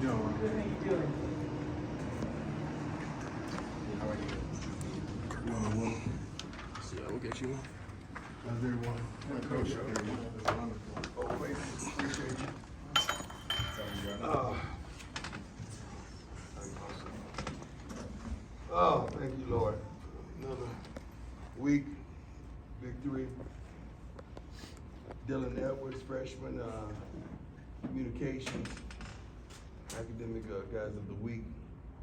doing? Good, how you doing? How are you? Yeah, we'll get you one. How's everyone? Coach, wonderful. Oh, wait, appreciate you. Oh, thank you, Lord. Another week, victory. Dylan Edwards, freshman, communications, academic guys of the week.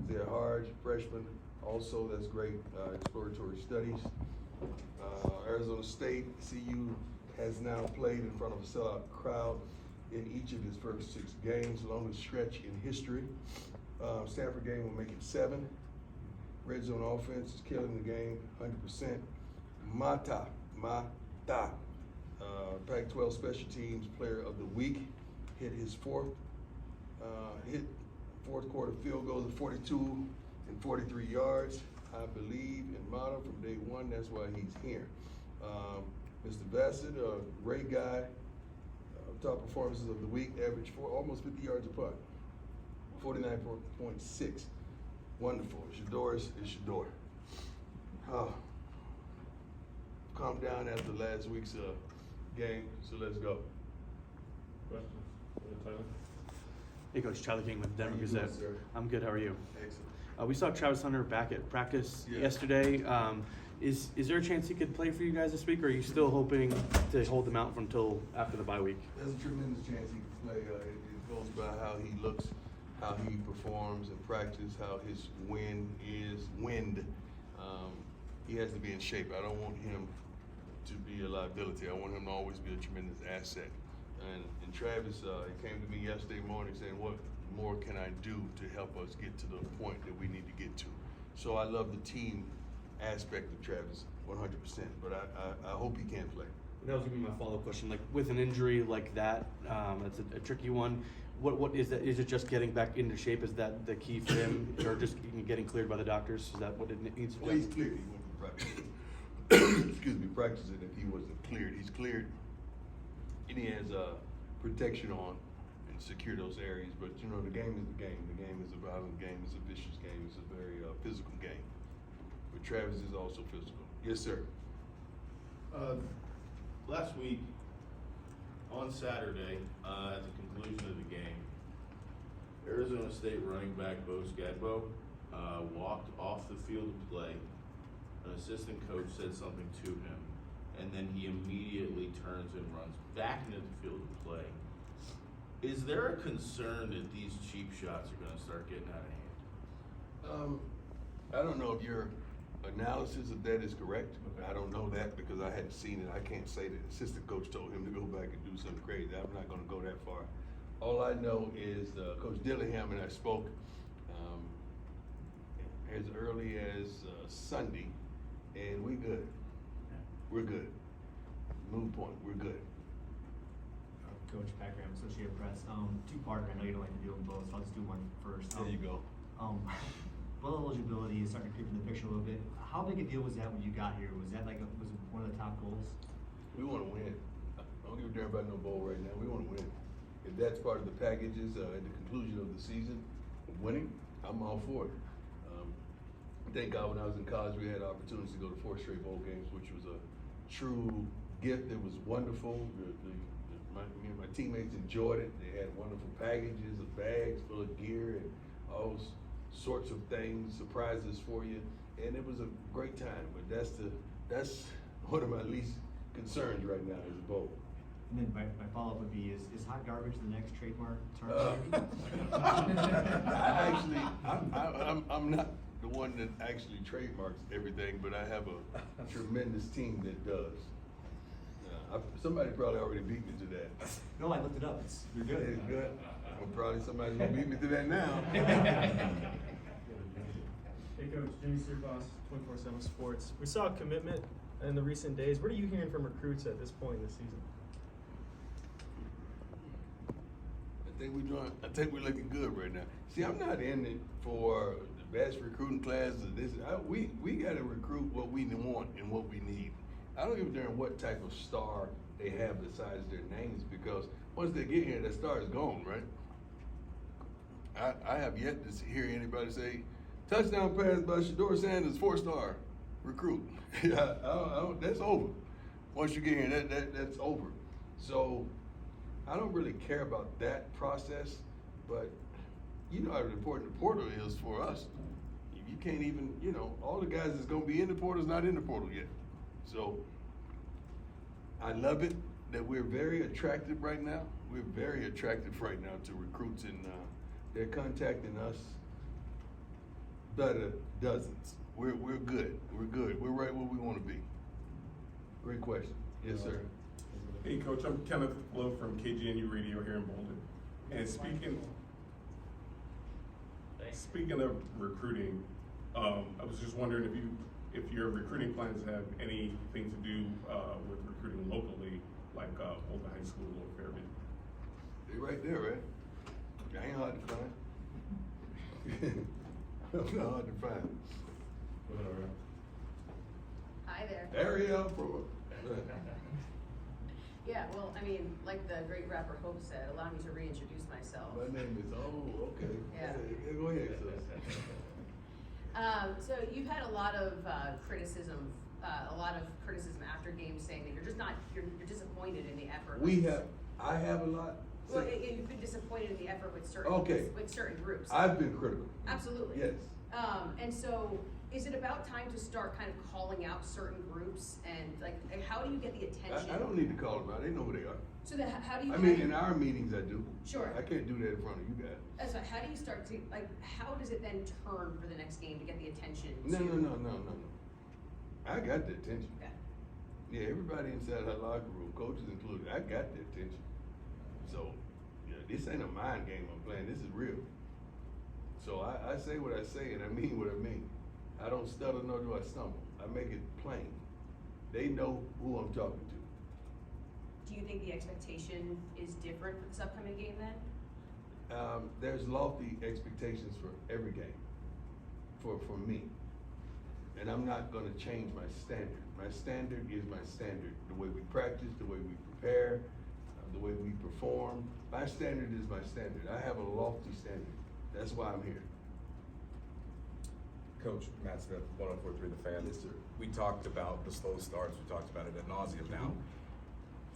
Zay Harge, freshman, also, that's great, exploratory studies. Arizona State, CU has now played in front of a sellout crowd in each of his first 6 games, longest stretch in history. Stanford game will make it 7. Red zone offense is killing the game, 100%. Mata, Pac-12 Special Teams Player of the Week, hit his fourth quarter field goals of 42 and 43 yards. I believe in Mata from day one, that's why he's here. Mr. Bassett, a great guy, top performances of the week, average almost 50 yards a punt, 49.6. Wonderful. Shador is Shador. Calm down after last week's game, so let's go. Questions? Tyler? Hey, Coach. Tyler King with Denver How you Gazette. doing, sir? I'm good. How are you? Excellent. We saw Travis Hunter back at practice Yeah. yesterday. Is there a chance he could play for you guys this week, or are you still hoping to hold him out until after the bye week? There's a tremendous chance he can play. It goes by how he looks, how he performs in practice, how his wind. He has to be in shape. I don't want him to be a liability. I want him to always be a tremendous asset. And Travis, he came to me yesterday morning saying, what more can I do to help us get to the point that we need to get to? So I love the team aspect of Travis 100%, but I hope he can play. That was gonna be my follow-up question. Like with an injury like that, that's a tricky one. What is that? Is it just getting back into shape? Is that the key for him, or just getting cleared by the doctors? Is that what it needs to do? Well, he's cleared. He wouldn't be practicing. Excuse me, practicing if he wasn't cleared. He's cleared, and he has protection on and secure those areas. But you know, the game is the game. The game is a violent game. It's a vicious game. It's a very physical game. But Travis is also physical. Yes, sir. Last week, on Saturday, at the conclusion of the game, Arizona State running back Bo Scadbo walked off the field of play. An assistant coach said something to him, and then he immediately turns and runs back into the field of play. Is there a concern that these cheap shots are going to start getting out of hand? I don't know if your analysis of that is correct. I don't know that because I hadn't seen it. I can't say that the assistant coach told him to go back and do something crazy. I'm not going to go that far. All I know is Coach Dillingham and I spoke as early as Sunday, and we good. We're good. Move point. We're good. Coach Pat Graham, Associated Press. Two-part. I know you don't like to do them both, so I'll just do one first. There you go. Bowl eligibility is starting to creep in the picture a little bit. How big a deal was that when you got here? Was that was it one of the top goals? We want to win. I don't give a damn about no bowl right now. We want to win. If that's part of the packages at the conclusion of the season of winning, I'm all for it. Thank God when I was in college, we had opportunities to go to 4 straight bowl games, which was a true gift. It was wonderful. Me and my teammates enjoyed it. They had wonderful packages of bags full of gear and all sorts of things, surprises for you, and it was a great time. But that's one of my least concerns right now is a bowl. And then my follow-up would be, is hot garbage the next trademark term? I'm not the one that actually trademarks everything, but I have a tremendous team that does. Somebody probably already beat me to that. No, I looked it up. You're good. It's good. Well, probably somebody's gonna beat me to that now. Hey Coach, Jimmy Searboss, 24/7 Sports. We saw a commitment in the recent days. What are you hearing from recruits at this point in the season? I think we're looking good right now. See, I'm not in it for the best recruiting class or this. We got to recruit what we want and what we need. I don't give a damn what type of star they have besides their names, because once they get here, that star is gone, right? I have yet to hear anybody say, touchdown pass by Shador Sanders, 4-star recruit. Yeah, that's over. Once you get here, that's over. So I don't really care about that process, but you know how important the portal is for us. You can't even, you know, all the guys that's gonna be in the portal is not in the portal yet. So I love it that we're very attractive right now. We're very attractive right now to recruits, and they're contacting us better dozens. We're good. We're good. We're right where we want to be. Great question. Yes, sir. Hey, Coach, I'm Kenneth Lowe from KGNU Radio here in Bolden. And speaking of recruiting, I was just wondering if your recruiting plans have anything to do with recruiting locally, like Bolden High School or Fairview. They're right there, right? I ain't hard to find. I'm not hard to find. Hi there. Ariel from. Yeah, well, I mean, like the great rapper Hope said, allow me to reintroduce myself. My name is, okay. Yeah. Go ahead, sis. So you've had a lot of criticism after games saying that you're disappointed in the effort. I have a lot. Well, you've been disappointed in the effort with certain groups. I've been critical. Absolutely. Yes. And so, is it about time to start kind of calling out certain groups and like how do you get the attention? I don't need to call them out. They know who they are. So how do you? I mean, in our meetings, I do. Sure. I can't do that in front of you guys. That's right. How do you start to how does it then turn for the next game to get the attention? No. I got the attention. Okay. Yeah, everybody inside that locker room, coaches included, I got the attention. So, yeah, this ain't a mind game I'm playing. This is real. So I say what I say and I mean what I mean. I don't stutter nor do I stumble. I make it plain. They know who I'm talking to. Do you think the expectation is different for this upcoming game then? There's lofty expectations for every game, for me. And I'm not gonna change my standard. My standard is my standard. The way we practice, the way we prepare, the way we perform. My standard is my standard. I have a lofty standard. That's why I'm here. Coach, Matt Smith, 104.3 The Fan. Yes, sir. We talked about the slow starts. We talked about it ad nauseum now.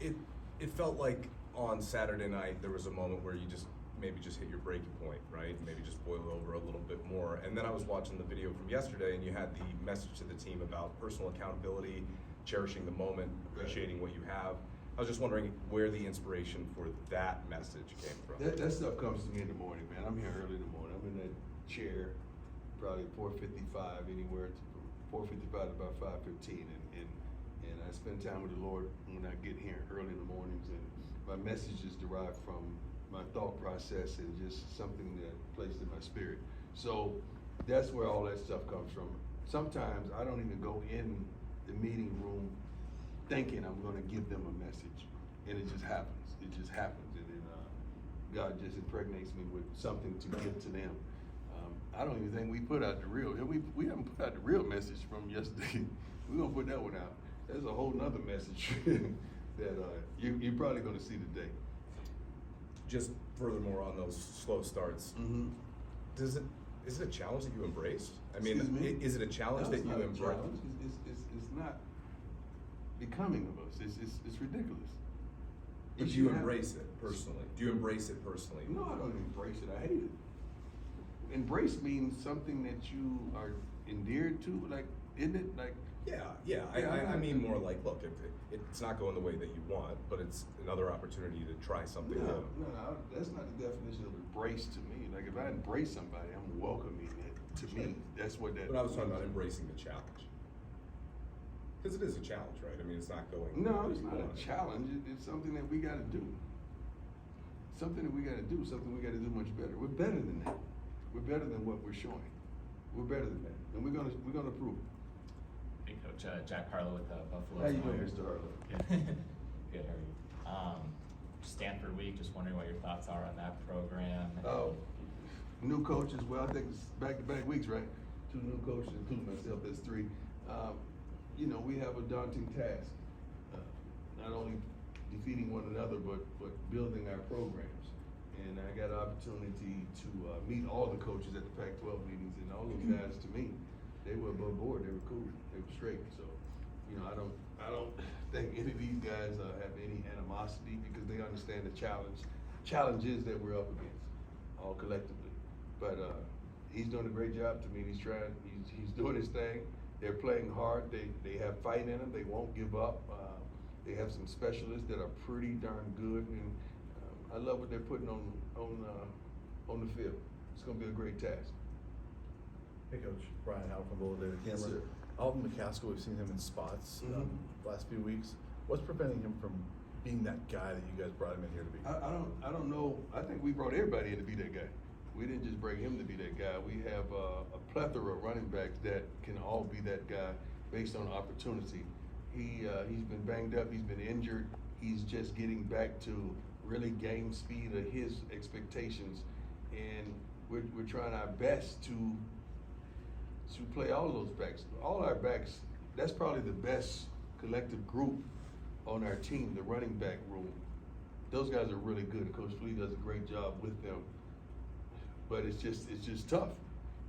It felt like on Saturday night there was a moment where you just hit your breaking point, right? Maybe just boiled over a little bit more. And then I was watching the video from yesterday and you had the message to the team about personal accountability, cherishing the moment, appreciating what you have. I was just wondering where the inspiration for that message came from. That stuff comes to me in the morning, man. I'm here early in the morning. I'm in that chair, probably 4:55, anywhere from 4:55 to about 5:15, and I spend time with the Lord when I get here early in the mornings, and my message is derived from my thought process and just something that placed in my spirit. So that's where all that stuff comes from. Sometimes I don't even go in the meeting room thinking I'm going to give them a message, and it just happens. It just happens, and then God just impregnates me with something to give to them. I don't even think we put out the real. We haven't put out the real message from yesterday. We're gonna put that one out. There's a whole nother message that you're probably gonna see today. Just furthermore on those slow starts, Mm-hmm. is it a challenge that you embrace? I mean, Excuse me? is it a challenge No, that you embrace? It's not becoming of us. It's ridiculous. But It do you should embrace it personally? Do you embrace it personally? No, I don't embrace it. I hate it. Embrace means something that you are endeared to, like, isn't it? Like, Yeah. I mean more like, look, it's not going the way that you want, but it's another opportunity to try something new. No, that's not the definition of embrace to me. Like, if I embrace somebody, I'm welcoming it to me. That's what that. But I was talking about embracing the challenge. Because it is a challenge, right? I mean, it's not going. No, the way it's you not want a it. challenge. It's something that we got to do. Something that we got to do. Something we got to do much better. We're better than that. We're better than what we're showing. We're better than that, and we're gonna prove it. Hey, Coach, Jack Harlow with Buffalo. How you doing, Mr. Harlow? Good, how are you? Stanford week, just wondering what your thoughts are on that program. New coach as well. I think it's back-to-back weeks, right? 2 new coaches, including myself. That's 3. We have a daunting task. Not only defeating one another, but building our programs. And I got an opportunity to meet all the coaches at the Pac-12 meetings, and all those guys, to me, they were above board. They were cool. They were straight. So, you know, I don't think any of these guys have any animosity, because they understand the challenges that we're up against, all collectively. But he's doing a great job. To me, he's doing his thing. They're playing hard. They have fight in them. They won't give up. They have some specialists that are pretty darn good, and I love what they're putting on the field. It's going to be a great task. Hey, Coach. Brian Howell from Boulder Daily Yes, Camera. sir. Alvin McCaskill, we've seen him in spots Mhm. the last few weeks. What's preventing him from being that guy that you guys brought him in here to be? I don't know. I think we brought everybody in to be that guy. We didn't just bring him to be that guy. We have a plethora of running backs that can all be that guy based on opportunity. He's been banged up. He's been injured. He's just getting back to really game speed of his expectations, and we're trying our best to play all of those backs. All our backs. That's probably the best collective group on our team, the running back room. Those guys are really good. Coach Flea does a great job with them. But it's just tough.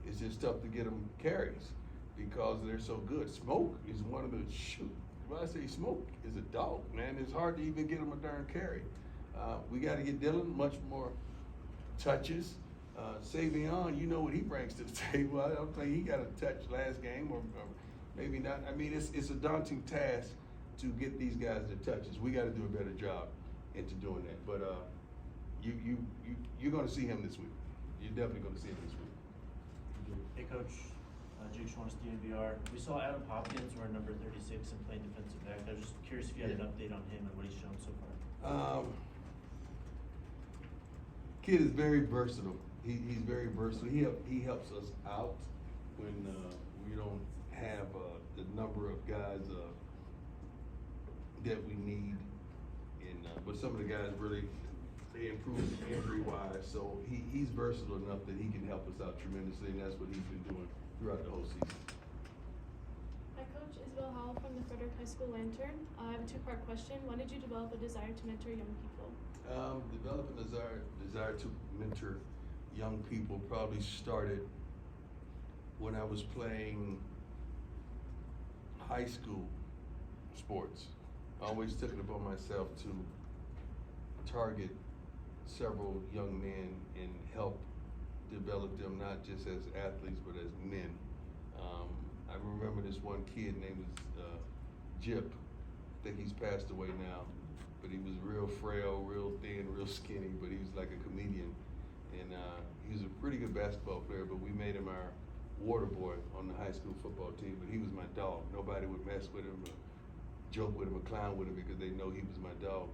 It's just tough to get them carries because they're so good. Smoke is one of the When I say Smoke is a dog, man. It's hard to even get him a darn carry. We got to get Dylan much more touches. Savion, you know what he brings to the table. I don't think he got a touch last game, or maybe not. I mean, it's a daunting task to get these guys their touches. We got to do a better job into doing that. But you're going to see him this week. You're definitely going to see him this week. Hey, Coach. Jake Schwartz, DNVR. We saw Adam Hopkins wear number 36 and playing defensive back. I was just curious if you had an update on him and what he's shown so far. Kid is very versatile. He's very versatile. He helps us out when we don't have the number of guys that we need. And but some of the guys really they improved injury-wise. So he's versatile enough that he can help us out tremendously, and that's what he's been doing throughout the whole season. Hi, Coach. Isabel Howell from the Frederick High School Lantern. I have a two-part question. When did you develop a desire to mentor young people? Developing desire to mentor young people probably started when I was playing high school sports. I always took it upon myself to target several young men and help develop them not just as athletes but as men. I remember this one kid named Jip. I think he's passed away now, but he was real frail, real thin, real skinny, but he was like a comedian. And he was a pretty good basketball player, but we made him our water boy on the high school football team, but he was my dog. Nobody would mess with him or joke with him or clown with him because they know he was my dog.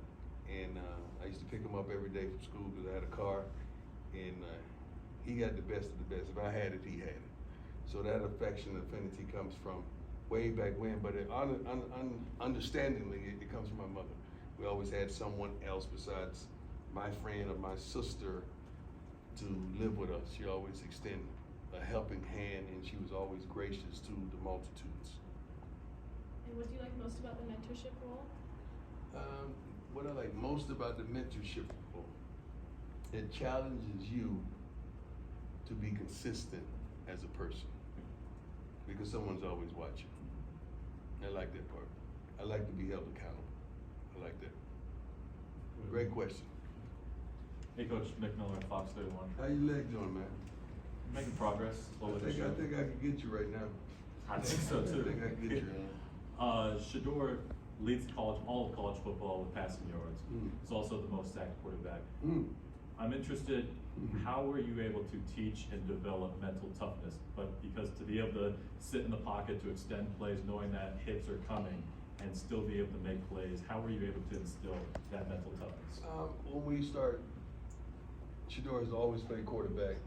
And I used to pick him up every day from school because I had a car, and he got the best of the best. If I had it, he had it. So that affection and affinity comes from way back when, but understandingly, it comes from my mother. We always had someone else besides my friend or my sister to live with us. She always extended a helping hand, and she was always gracious to the multitudes. And what do you like most about the mentorship role? What I like most about the mentorship role, it challenges you to be consistent as a person because someone's always watching. I like that part. I like to be held accountable. I like that. Great question. Hey, Coach. Nick Miller, Fox 31. How your leg doing, man? Making progress slowly. I think I can get you right now. I think so too. I think I can get you. Shador leads all of college football with passing yards. Mm. He's also the most sacked quarterback. Mm. I'm interested, how were you able to teach and develop mental toughness? But because to be able to sit in the pocket to extend plays knowing that hits are coming and still be able to make plays, how were you able to instill that mental toughness? When we start, Shador has always played quarterback.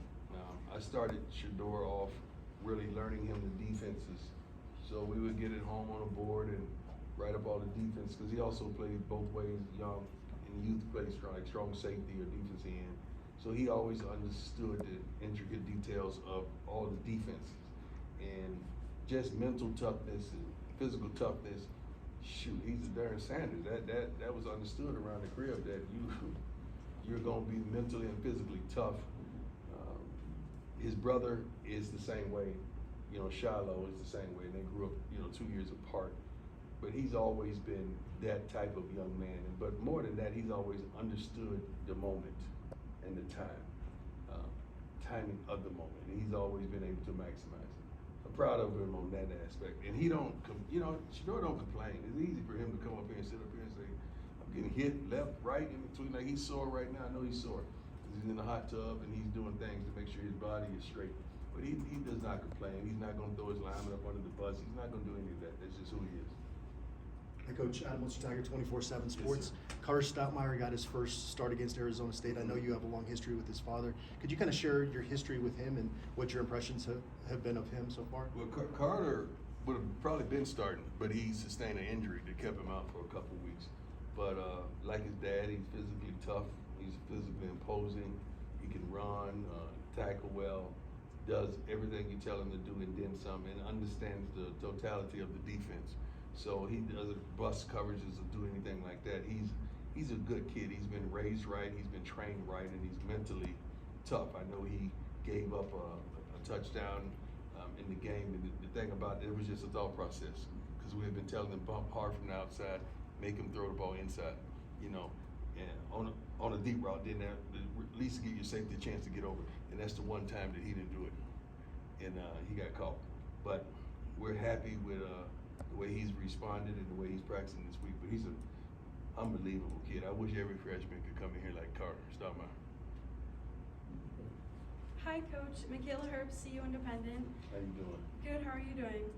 I started Shador off really learning him the defenses. So we would get it home on a board and write up all the defense, because he also played both ways, young and youth played strong safety or defensive end. So he always understood the intricate details of all the defenses. And just mental toughness and physical toughness, shoot, he's a darn Sanders. That was understood around the crib that you're gonna be mentally and physically tough. His brother is the same way, you know, Shiloah is the same way, and they grew up, you know, 2 years apart. But he's always been that type of young man, but more than that, he's always understood the moment and the timing of the moment, and he's always been able to maximize it. I'm proud of him on that aspect, and he don't, you know, Shador don't complain. It's easy for him to come up here and sit up here and say, I'm getting hit left, right, in between. Like, he's sore right now. I know he's sore because he's in the hot tub and he's doing things to make sure his body is straight. But he does not complain. He's not going to throw his lineman up under the bus. He's not going to do any of that. That's just who he is. Hi, Coach. Adam Tiger, 24/7 Sports. Carter Stoutmeyer got his first start against Arizona State. I know you have a long history with his father. Could you kind of share your history with him and what your impressions have been of him so far? Well, Carter would have probably been starting, but he sustained an injury that kept him out for a couple of weeks. But like his dad, he's physically tough. He's physically imposing. He can run, tackle well, does everything you tell him to do and then some, and understands the totality of the defense. So he doesn't bust coverages or do anything like that. He's a good kid. He's been raised right. He's been trained right, and he's mentally tough. I know he gave up a touchdown in the game, and the thing about it was just a thought process because we had been telling him bump hard from the outside, make him throw the ball inside, you know, and on a deep route, then at least give your safety a chance to get over. And that's the one time that he didn't do it, and he got caught. But we're happy with the way he's responded and the way he's practicing this week. But he's an unbelievable kid. I wish every freshman could come in here like Carter Stoutmeyer. Hi, Coach. Michaela Herbst, CU Independent. How you doing? Good. How are you doing?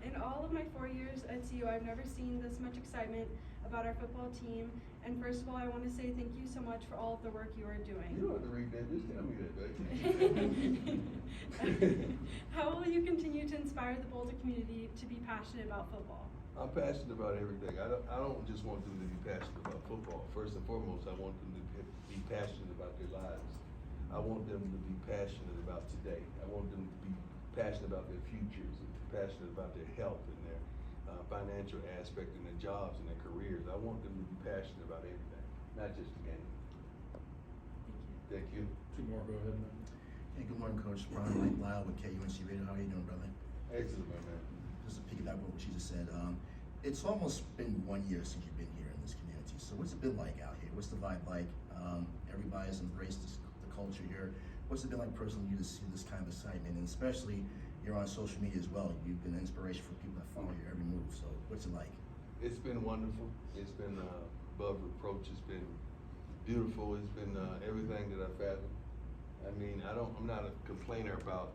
In all of my 4 years at CU, I've never seen this much excitement about our football team. And first of all, I want to say thank you so much for all of the work you are doing. You don't have to read that. Just tell me that, baby. How will you continue to inspire the Boulder community to be passionate about football? I'm passionate about everything. I don't just want them to be passionate about football. First and foremost, I want them to be passionate about their lives. I want them to be passionate about today. I want them to be passionate about their futures, and passionate about their health and their financial aspect and their jobs and their careers. I want them to be passionate about everything, not just the game. Thank you. Two more, go ahead, man. Hey, good morning, Coach. Brian Mike Lyle with KUNC Radio. How are you doing, brother? Excellent, my man. Just to piggyback on what you just said, it's almost been 1 year since you've been here in this community. So what's it been like out here? What's the vibe like? Everybody's embraced the culture here. What's it been like personally you to see this kind of excitement? And especially, you're on social media as well. You've been an inspiration for people that follow your every move. So what's it like? It's been wonderful. It's been above reproach. It's been beautiful. It's been everything that I've fathomed. I mean, I'm not a complainer about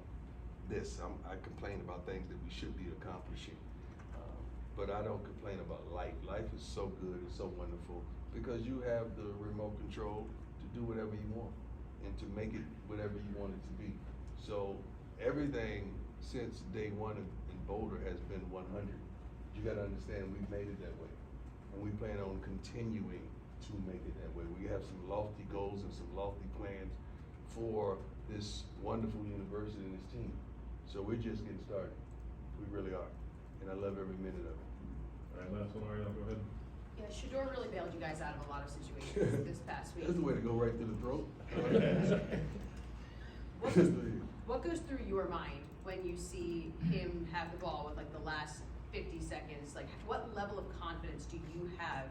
this. I complain about things that we should be accomplishing. But I don't complain about life. Life is so good, it's so wonderful, because you have the remote control to do whatever you want and to make it whatever you want it to be. So everything since day one in Boulder has been 100. You gotta understand, we've made it that way. And we plan on continuing to make it that way. We have some lofty goals and some lofty plans for this wonderful university and this team. So we're just getting started. We really are. And I love every minute of it. All right, last one, Ariel, go ahead. Yeah, Shador really bailed you guys out of a lot of situations this past week. That's the way to go, right through the throat. What goes through your mind when you see him have the ball with like the last 50 seconds? Like, what level of confidence do you have,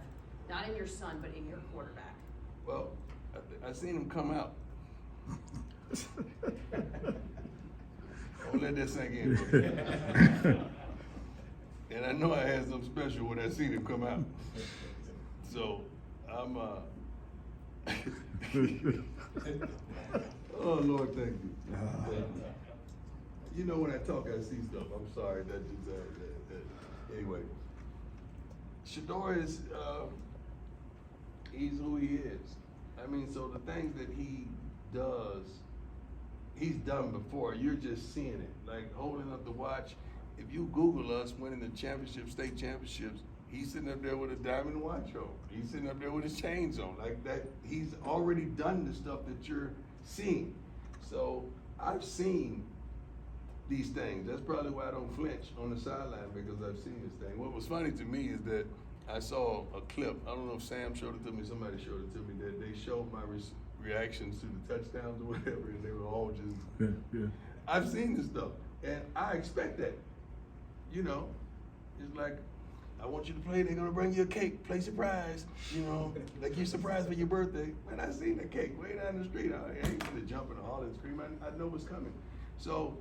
not in your son, but in your quarterback? Well, I seen him come out. Don't let that sink in. And I know I had something special when I seen him come out. So I'm oh Lord, thank you. You know when I talk, I see stuff. I'm sorry. That just anyway. Shador is he's who he is. I mean, so the things that he does, he's done before. You're just seeing it, like holding up the watch. If you Google us winning the championship, state championships, he's sitting up there with a diamond watch on. He's sitting up there with his chains on, like that. He's already done the stuff that you're seeing. So I've seen these things. That's probably why I don't flinch on the sideline, because I've seen this thing. What was funny to me is that I saw a clip, I don't know if Sam showed it to me, somebody showed it to me, that they showed my reactions to the touchdowns or whatever, and they were all just, Yeah. I've seen this stuff, and I expect that. You know, it's like, I want you to play, they're gonna bring you a cake, play surprise, you know, like you're surprised for your birthday. Man, I seen the cake way down the street. I ain't gonna jump in the hall and scream, I know what's coming. So,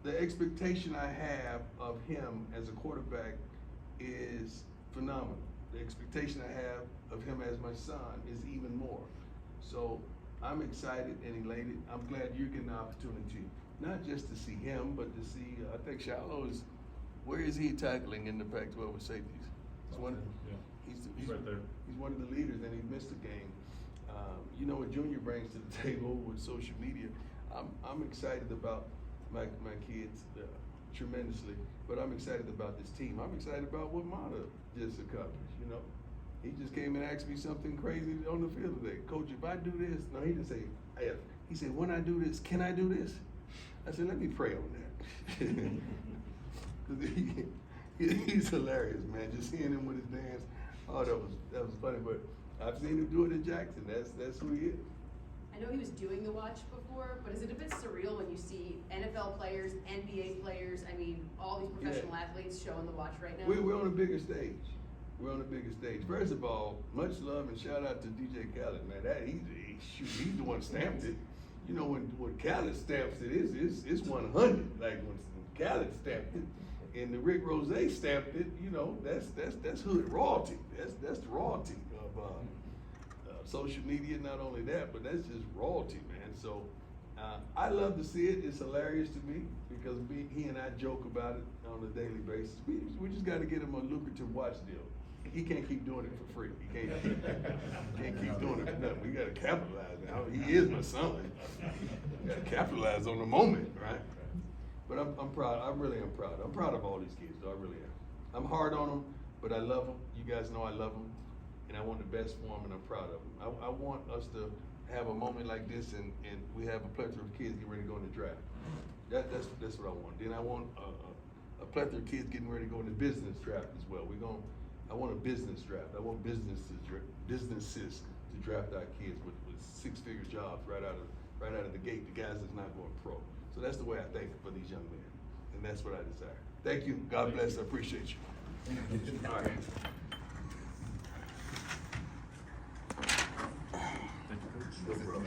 the expectation I have of him as a quarterback is phenomenal. The expectation I have of him as my son is even more. So I'm excited and elated. I'm glad you're getting the opportunity, not just to see him, but to see, I think Shiloh is, where is he tackling in the Pac-12 with safeties? He's one, he's right there. He's one of the leaders, and he missed a game. You know what Junior brings to the table with social media. I'm excited about my kids tremendously, but I'm excited about this team. I'm excited about what Mata just accomplished, you know. He just came and asked me something crazy on the field today. Coach, if I do this, no, he didn't say if. He said, when I do this, can I do this? I said, let me pray on that. Because he's hilarious, man. Just seeing him with his dance, oh, that was funny. But I've seen him do it in Jackson. That's who he is. I know he was doing the watch before, but is it a bit surreal when you see NFL players, NBA players, I mean, all these professional athletes showing the watch right now? We're on a bigger stage. We're on a bigger stage. First of all, much love and shout out to DJ Khaled, man. He's the one that stamped it. You know, when Khaled stamps it, it's 100. Like when Khaled stamped it, and the Rick Rose stamped it. You know, that's hood royalty. That's the royalty of social media. Not only that, but that's just royalty, man. So I love to see it. It's hilarious to me because he and I joke about it on a daily basis. We just got to get him a lucrative watch deal. He can't keep doing it for free. He can't keep doing it for nothing. We got to capitalize now. He is my son. We got to capitalize on the moment, right? But I'm proud. I really am proud. I'm proud of all these kids, though. I really am. I'm hard on them, but I love them. You guys know I love them, and I want the best for them, and I'm proud of them. I want us to have a moment like this, and we have a plethora of kids getting ready to go in the draft. That's what I want. Then I want a plethora of kids getting ready to go in the business draft as well. I want a business draft. I want businesses to draft our kids with six-figure jobs right out of the gate. The guys that's not going pro. So that's the way I think for these young men, and that's what I desire. Thank you. God bless. I appreciate you. All right. Thank you, Coach. No problem.